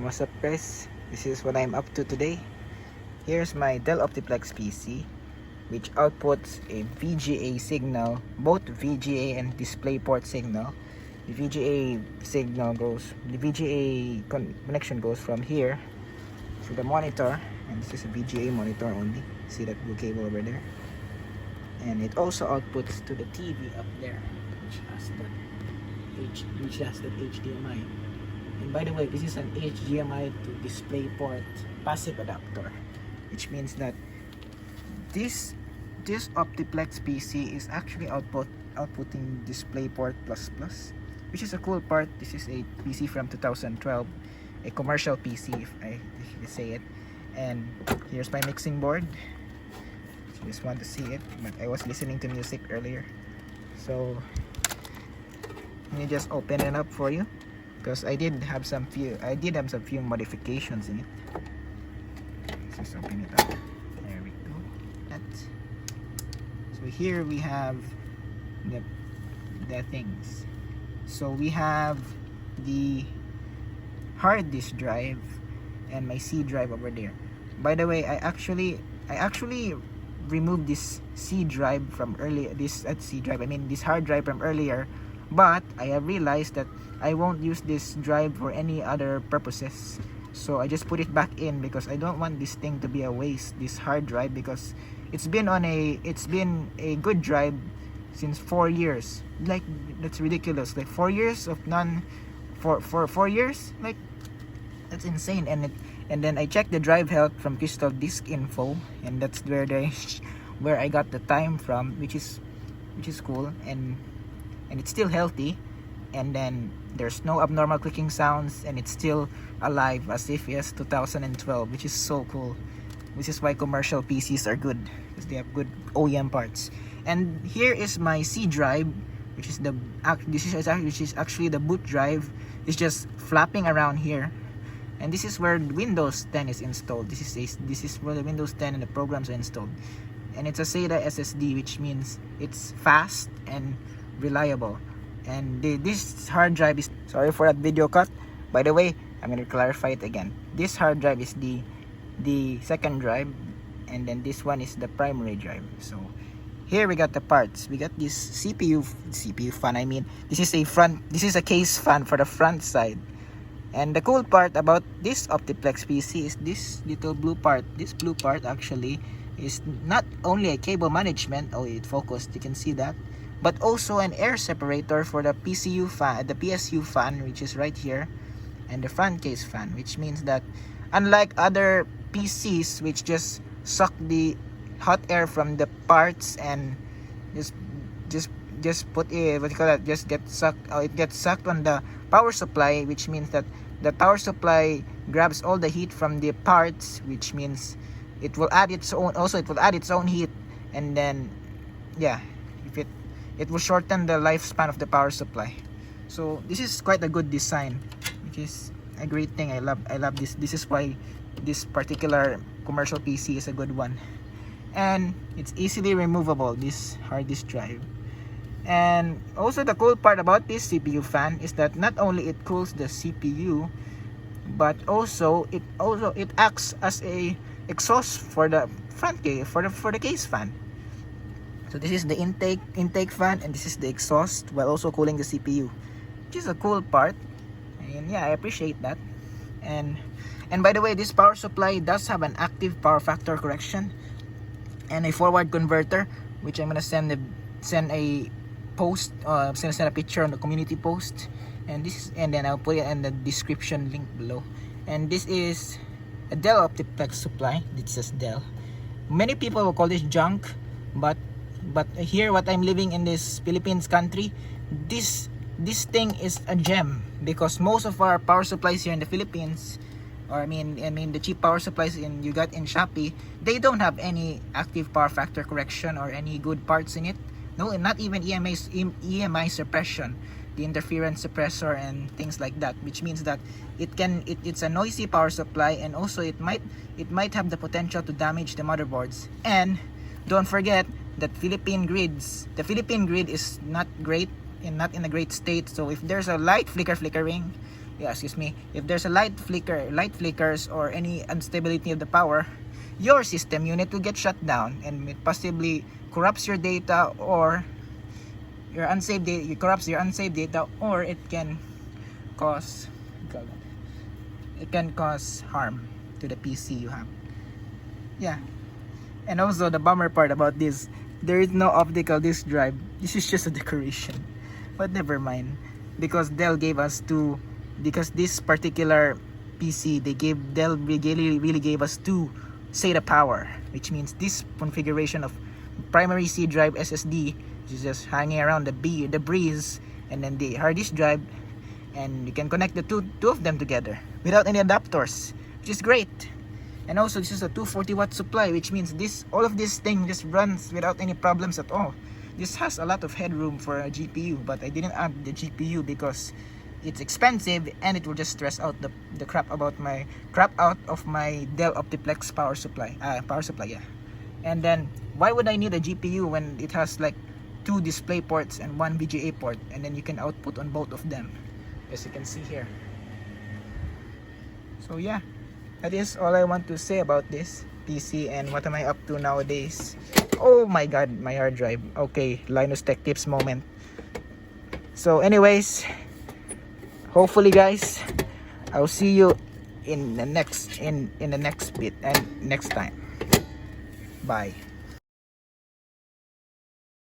What's up guys? This is what I'm up to today. Here's my Dell Optiplex PC, which outputs a VGA signal, both VGA and DisplayPort signal. The VGA connection goes from here to the monitor, and this is a VGA monitor only. See that blue cable over there? And it also outputs to the TV up there, which has that HDMI. And by the way, this is an HDMI to DisplayPort passive adapter, which means that this Optiplex PC is actually outputting DisplayPort++, which is a cool part. This is a PC from 2012, a commercial PC if you say it. And here's my mixing board. You just want to see it, but I was listening to music earlier, so let me just open it up for you, because I did have some few modifications in it. Let's just open it up. There we go. So here we have the things. So we have the hard disk drive and my C drive over there. By the way, I actually removed this C drive from earlier. This hard drive from earlier, but I have realized that I won't use this drive for any other purposes, so I just put it back in because I don't want this thing to be a waste, this hard drive, because it's been a good drive since 4 years. Like, that's ridiculous. Like 4 years of for 4 years, like that's insane. And then I checked the drive health from Crystal Disk Info, and that's where I got the time from, which is cool, and it's still healthy. And then there's no abnormal clicking sounds, and it's still alive as if it's 2012, which is so cool. Which is why commercial PCs are good, because they have good OEM parts. And here is my C drive, which is actually the boot drive. It's just flapping around here, and this is where Windows 10 is installed. This is where the Windows 10 and the programs are installed, and it's a SATA SSD, which means it's fast and reliable. And this hard drive is, sorry for that video cut, by the way, I'm going to clarify it again. This hard drive is the second drive, and then this one is the primary drive. So here we got the parts. We got this CPU fan. I mean, this is a case fan for the front side. And the cool part about this Optiplex PC is this little blue part. This blue part actually is not only a cable management, oh, it focused, you can see that, but also an air separator for the PSU fan, which is right here, and the front case fan, which means that unlike other PCs which just suck the hot air from the parts and just put it, just get sucked, it gets sucked on the power supply, which means that the power supply grabs all the heat from the parts, which means it will add its own heat, and then yeah, it will shorten the lifespan of the power supply. So this is quite a good design, which is a great thing. I love this. This is why this particular commercial PC is a good one. And it's easily removable, this hard disk drive. And also the cool part about this CPU fan is that not only it cools the CPU, but also it acts as a exhaust for the front case, for the case fan. So this is the intake fan, and this is the exhaust, while also cooling the CPU, which is a cool part. And yeah, I appreciate that. And by the way, this power supply does have an active power factor correction and a forward converter, which I'm gonna send a post, send a picture on the community post, and then I'll put it in the description link below. And this is a Dell Optiplex supply. This is Dell. Many people will call this junk, but here, what I'm living in this Philippines country, this thing is a gem, because most of our power supplies here in the Philippines, or I mean the cheap power supplies you got in Shopee, they don't have any active power factor correction or any good parts in it. No, not even EMI suppression, the interference suppressor and things like that, which means that it's a noisy power supply, and also it might have the potential to damage the motherboards. And don't forget that the Philippine grid is not great, and not in a great state. So if there's a light flickering, yeah, excuse me, if there's a light flickers or any instability of the power, your system unit will get shut down, and it possibly corrupts your data, or your unsaved data, it corrupts your unsaved data, or it can cause harm to the PC you have. Yeah. And also the bummer part about this, there is no optical disk drive. This is just a decoration. But never mind, because Dell gave us two, because this particular PC, Dell really gave us two SATA power, which means this configuration of primary C drive SSD is just hanging around the breeze, and then the hard disk drive, and you can connect the two of them together without any adapters, which is great. And also this is a 240-watt supply, which means all of this thing just runs without any problems at all. This has a lot of headroom for a GPU, but I didn't add the GPU because it's expensive, and it will just stress out the crap out of my Dell optiplex power supply. Yeah. And then why would I need a GPU when it has like 2 display ports and 1 VGA port, and then you can output on both of them, as you can see here. So yeah, that is all I want to say about this PC and what am I up to nowadays. Oh my god, my hard drive. Okay, Linus Tech Tips moment. So anyways, hopefully guys, I'll see you in the next bit and next time. Bye.